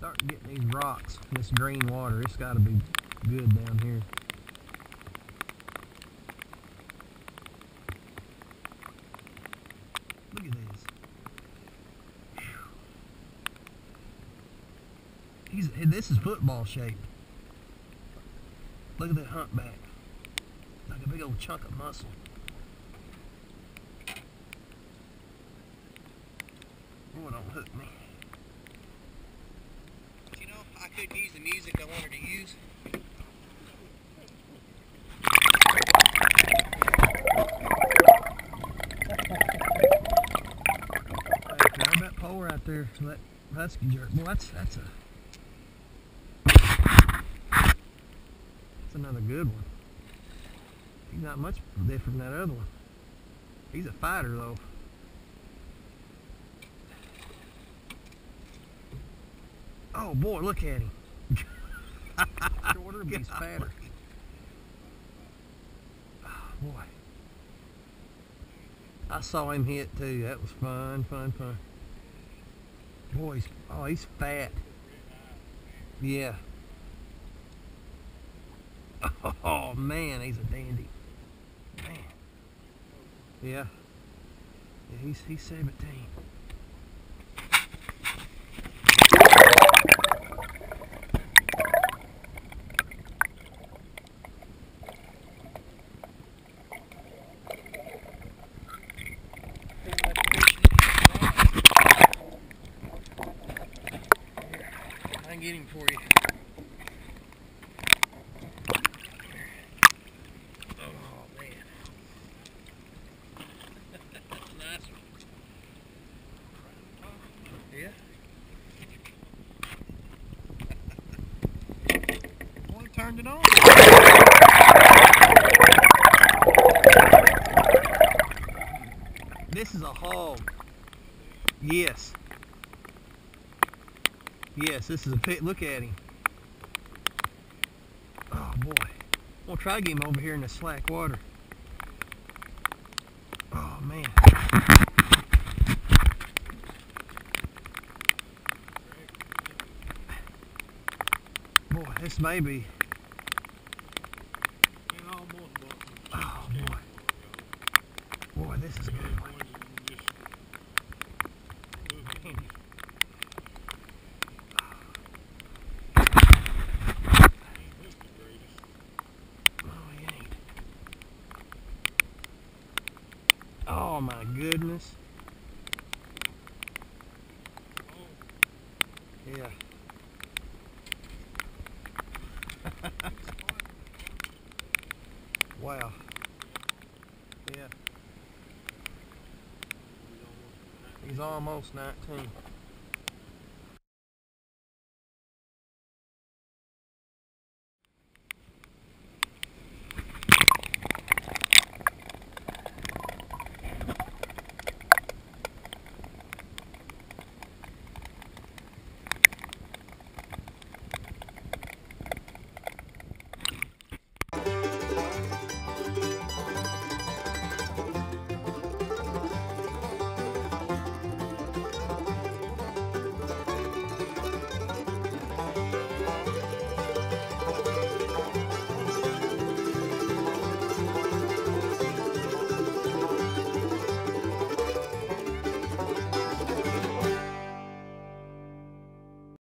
starting getting these rocks, this green water. It's got to be good down here. Look at this. This is football shaped. Look at that humpback. Like a big old chunk of muscle. Oh, don't hook me. You know, I couldn't use the music I wanted to use. Grab that pole right there, so that husky jerk. Well, that's another good one. He's not much different than that other one. He's a fighter though. Oh boy, look at him. Shorter, but he's fatter. Oh boy. I saw him hit too. That was fun. Boy, he's fat. Yeah. Oh man, he's a dandy. Man. Yeah. He's 17. I can get him for you. Yeah. Boy, turned it on. This is a hog. Yes. Yes, this is a pit. Look at him. Oh boy. We'll try to get him over here in the slack water. Oh man. Boy, this may be. Oh boy. Boy, this is a good one. Oh, he ain't. Oh my goodness. Yeah. Wow. Yeah. He's almost 19.